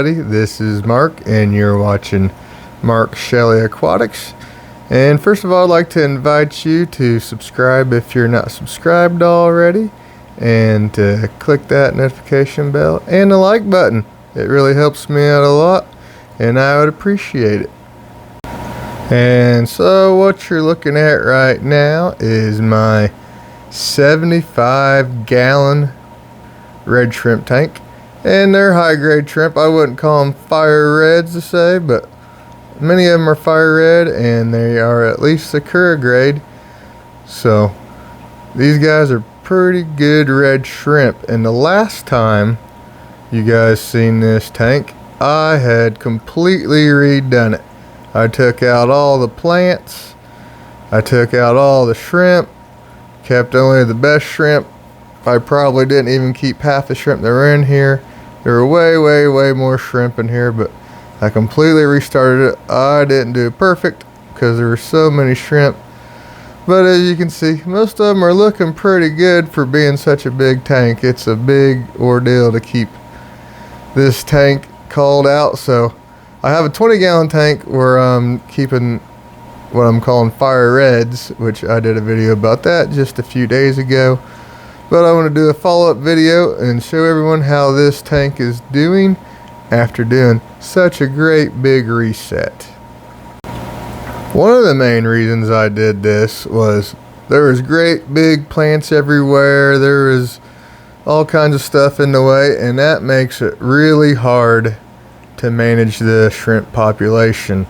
everybody, this is Mark and you're watching Mark Shelley Aquatics. And first of all, I'd like to invite you to subscribe if you're not subscribed already, and to click that notification bell and the like button. It really helps me out a lot and I would appreciate it. And so what you're looking at right now is my 75-gallon red shrimp tank. And they're high grade shrimp. I wouldn't call them fire reds to say, but many of them are fire red and they are at least Sakura grade. So these guys are pretty good red shrimp. And the last time you guys seen this tank, I had completely redone it. I took out all the plants, I took out all the shrimp, kept only the best shrimp. I probably didn't even keep half the shrimp that were in here. There were way more shrimp in here, but I completely restarted it. I didn't do it perfect because there were so many shrimp. But as you can see, most of them are looking pretty good for being such a big tank. It's a big ordeal to keep this tank called out. So I have a 20-gallon tank where I'm keeping what I'm calling fire reds, which I did a video about that just a few days ago. But I want to do a follow-up video and show everyone how this tank is doing after doing such a great big reset. One of the main reasons I did this was there was great big plants everywhere. There was all kinds of stuff in the way, and that makes it really hard to manage the shrimp population.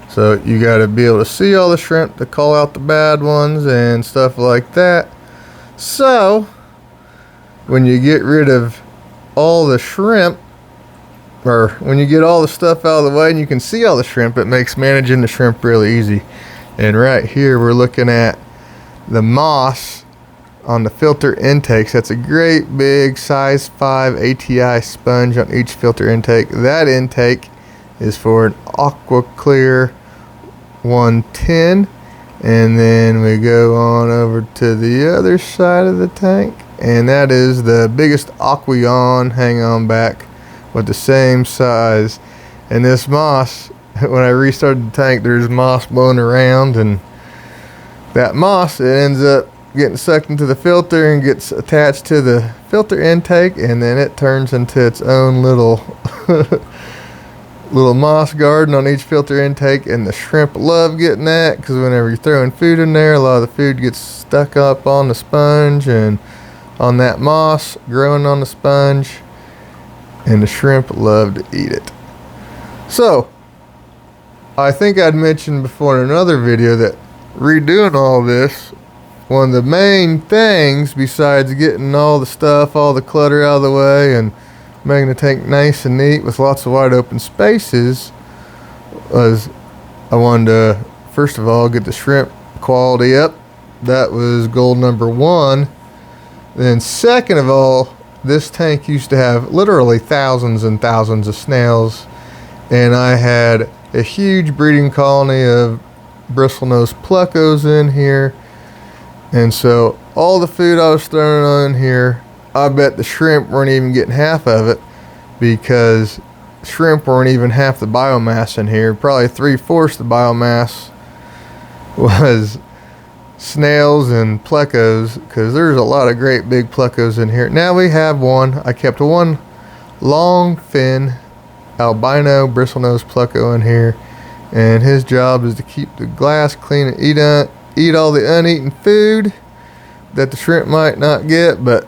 So you got to be able to see all the shrimp to call out the bad ones and stuff like that. So when you get rid of all the shrimp, or when you get all the stuff out of the way and you can see all the shrimp, it makes managing the shrimp really easy. And right here we're looking at the moss on the filter intakes. That's a great big size 5 ATI sponge on each filter intake. That intake is for an aqua clear 110. And then we go on over to the other side of the tank, and that is the biggest Aqueon hang on back with the same size. And this moss, when I restarted the tank, there's moss blowing around, and that moss, it ends up getting sucked into the filter and gets attached to the filter intake, and then it turns into its own little little moss garden on each filter intake. And the shrimp love getting that, because whenever you're throwing food in there, a lot of the food gets stuck up on the sponge and on that moss growing on the sponge, and the shrimp love to eat it. So I think I'd mentioned before in another video that redoing all this, one of the main things besides getting all the stuff, all the clutter out of the way and making the tank nice and neat with lots of wide open spaces, was I wanted to first of all get the shrimp quality up. That was goal number one. Then second of all, this tank used to have literally thousands and thousands of snails, and I had a huge breeding colony of bristlenose plecos in here. And so all the food I was throwing on here, I bet the shrimp weren't even getting half of it, because shrimp weren't even half the biomass in here. Probably 3/4 the biomass was snails and plecos, because there's a lot of great big plecos in here. Now we have one. I kept one long fin albino bristlenose pleco in here, and his job is to keep the glass clean and eat all the uneaten food that the shrimp might not get. But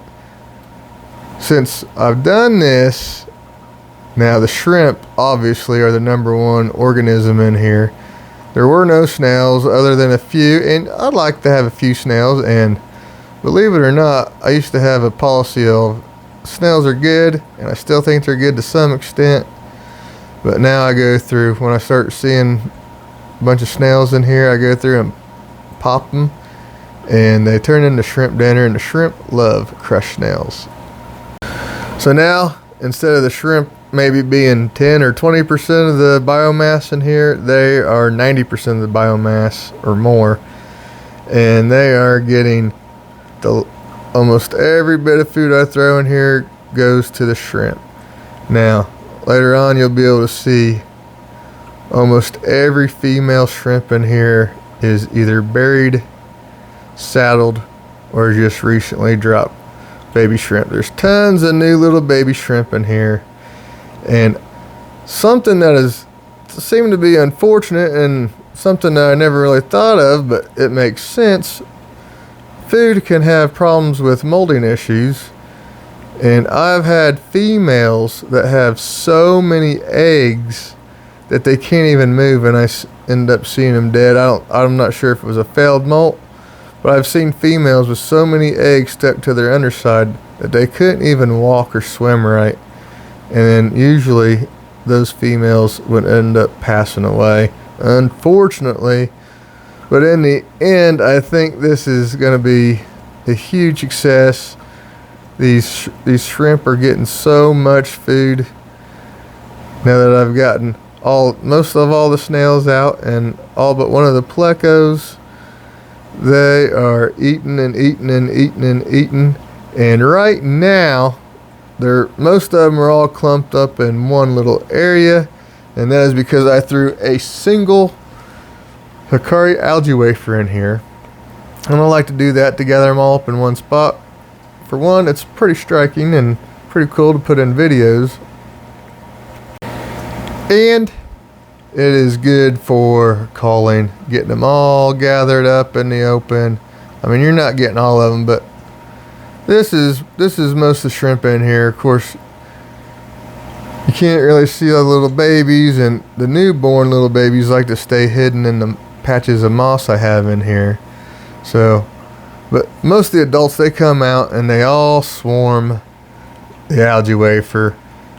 since I've done this, now the shrimp obviously are the number one organism in here. There were no snails other than a few, and I'd like to have a few snails, and believe it or not, I used to have a policy of snails are good, and I still think they're good to some extent. But now I go through, when I start seeing a bunch of snails in here, I go through and pop them, and they turn into shrimp dinner, and the shrimp love crushed snails. So now, instead of the shrimp maybe being 10 or 20% of the biomass in here, they are 90% of the biomass or more, and they are getting almost every bit of food I throw in here goes to the shrimp. Now later on you'll be able to see almost every female shrimp in here is either buried, saddled, or just recently dropped baby shrimp. There's tons of new little baby shrimp in here. And something that is seemed to be unfortunate and something that I never really thought of, but it makes sense. Food can have problems with molding issues. And I've had females that have so many eggs that they can't even move, and I end up seeing them dead. I'm not sure if it was a failed molt, but I've seen females with so many eggs stuck to their underside that they couldn't even walk or swim right. And then usually those females would end up passing away, unfortunately. But in the end, I think this is going to be a huge success. These shrimp are getting so much food now that I've gotten most of all the snails out, and all but one of the plecos. They are eating and eating and eating and eating, and right now most of them are all clumped up in one little area, and that is because I threw a single Hikari algae wafer in here. And I like to do that to gather them all up in one spot. For one, it's pretty striking and pretty cool to put in videos. And it is good for culling, getting them all gathered up in the open. I mean, you're not getting all of them, but this is most of the shrimp in here. Of course, you can't really see all the little babies, and the newborn little babies like to stay hidden in the patches of moss I have in here. So, but most of the adults, they come out and they all swarm the algae wafer.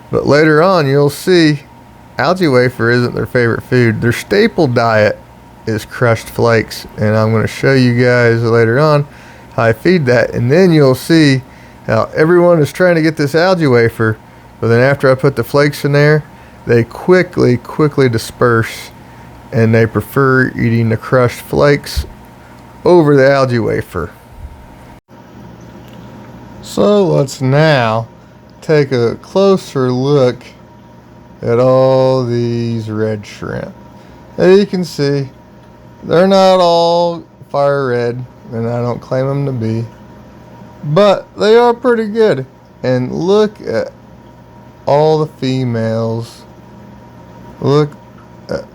But later on, you'll see algae wafer isn't their favorite food. Their staple diet is crushed flakes, and I'm going to show you guys later on how I feed that. And then you'll see how everyone is trying to get this algae wafer, but then after I put the flakes in there, they quickly disperse, and they prefer eating the crushed flakes over the algae wafer. So let's now take a closer look at all these red shrimp. As you can see, they're not all fire red, and I don't claim them to be, but they are pretty good. And look at all the females. Look at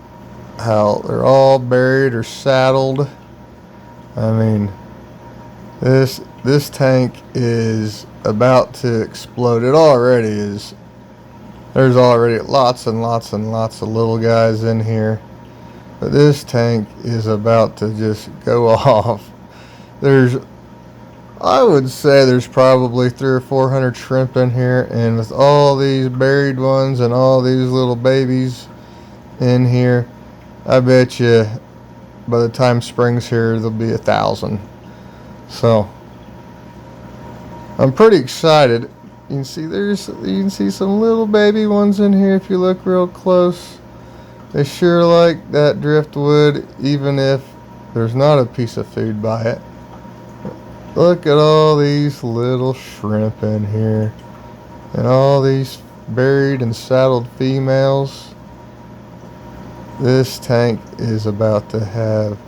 how they're all buried or saddled. I mean, this tank is about to explode. It already is. There's already lots and lots and lots of little guys in here, but this tank is about to just go off. I would say there's probably 300 or 400 shrimp in here, and with all these buried ones and all these little babies in here, I bet you by the time spring's here, there'll be 1,000. So I'm pretty excited. You can see some little baby ones in here if you look real close. They sure like that driftwood, even if there's not a piece of food by it. Look at all these little shrimp in here, and all these buried and saddled females. This tank is about to have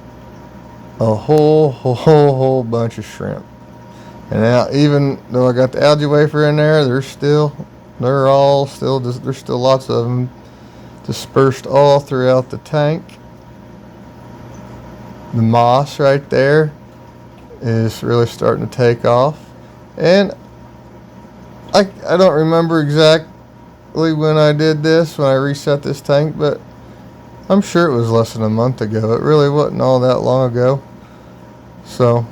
a whole bunch of shrimp. And now, even though I got the algae wafer in there, there's still lots of them dispersed all throughout the tank. The moss right there is really starting to take off. And I don't remember exactly when I did this, when I reset this tank, but I'm sure it was less than a month ago. It really wasn't all that long ago. So,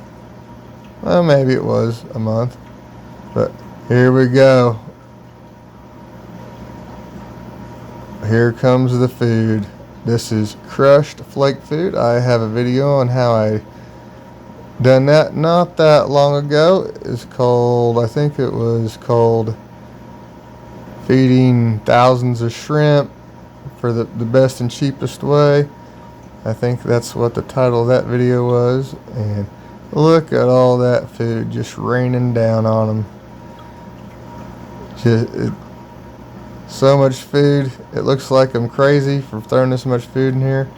well, maybe it was a month. But here we go. Here comes the food. This is crushed flake food. I have a video on how I done that not that long ago. It's called, I think it was called Feeding Thousands of Shrimp for the best and cheapest way. I think that's what the title of that video was. And look at all that food just raining down on them. So much food. It looks like I'm crazy for throwing this much food in here,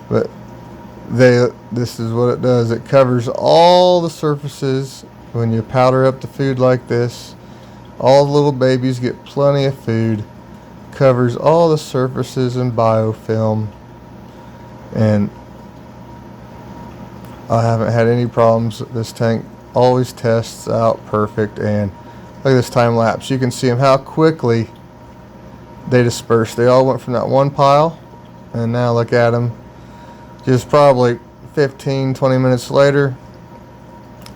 but this is what it does. It covers all the surfaces when you powder up the food like this. All the little babies get plenty of food. Covers all the surfaces in biofilm, and I haven't had any problems. This tank always tests out perfect. And look at this time lapse. You can see them how quickly they dispersed. They all went from that one pile, and now look at them. Just probably 15-20 minutes later,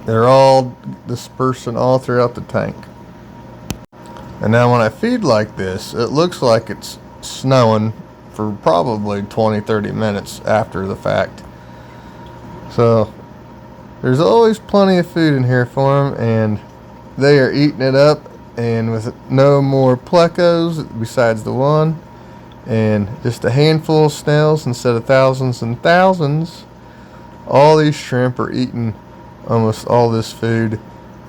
they're all dispersing all throughout the tank. And now when I feed like this, it looks like it's snowing for probably 20-30 minutes after the fact. So there's always plenty of food in here for them, and they are eating it up, and with no more plecos besides the one, and just a handful of snails instead of thousands and thousands, all these shrimp are eating almost all this food,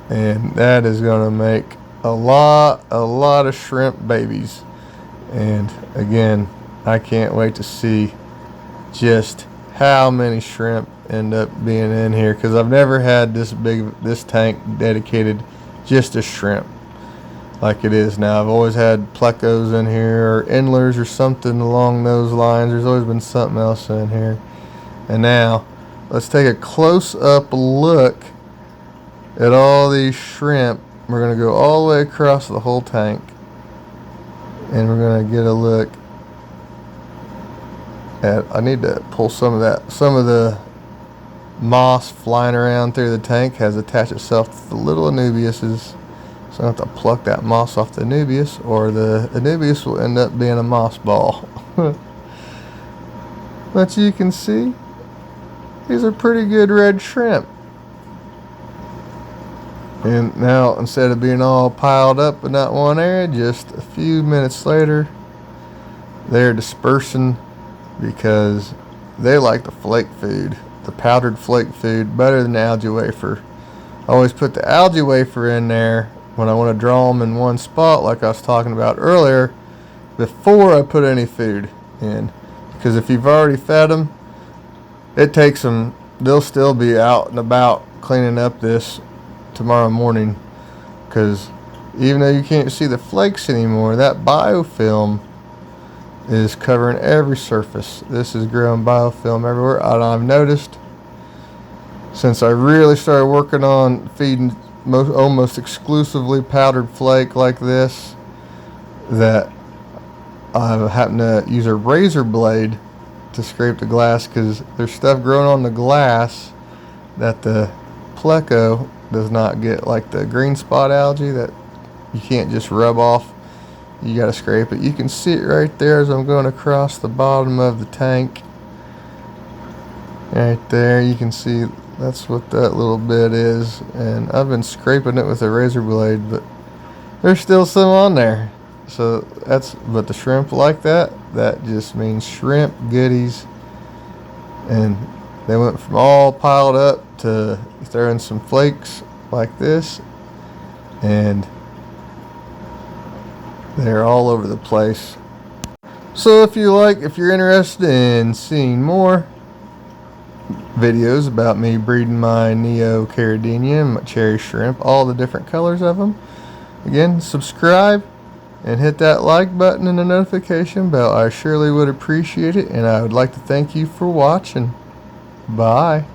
and that is going to make a lot of shrimp babies. And again, I can't wait to see just how many shrimp end up being in here, because I've never had this tank dedicated just to shrimp like it is now. I've always had plecos in here, or endlers, or something along those lines. There's always been something else in here. And now let's take a close-up look at all these shrimp. We're going to go all the way across the whole tank, and we're going to get a look at, I need to pull some of the moss flying around through the tank has attached itself to the little anubiuses. So I have to pluck that moss off the anubius, or the anubius will end up being a moss ball. But you can see, these are pretty good red shrimp. And now, instead of being all piled up in that one area, just a few minutes later, they're dispersing, because they like the flake food, the powdered flake food, better than the algae wafer. I always put the algae wafer in there when I want to draw them in one spot, like I was talking about earlier, before I put any food in. Because if you've already fed them, it takes them, they'll still be out and about cleaning up this tomorrow morning. Because even though you can't see the flakes anymore, that biofilm is covering every surface. This is growing biofilm everywhere. And I've noticed, since I really started working on feeding almost exclusively powdered flake like this, that I happen to use a razor blade to scrape the glass, because there's stuff growing on the glass that the pleco does not get, like the green spot algae that you can't just rub off. You got to scrape it. You can see it right there as I'm going across the bottom of the tank. Right there, you can see that's what that little bit is, and I've been scraping it with a razor blade, but there's still some on there. So but the shrimp like that just means shrimp goodies. And they went from all piled up to throwing some flakes like this, and they're all over the place. So if you're interested in seeing more videos about me breeding my Neocaridina and my cherry shrimp, all the different colors of them, again, subscribe and hit that like button and the notification bell. I surely would appreciate it, and I would like to thank you for watching. Bye.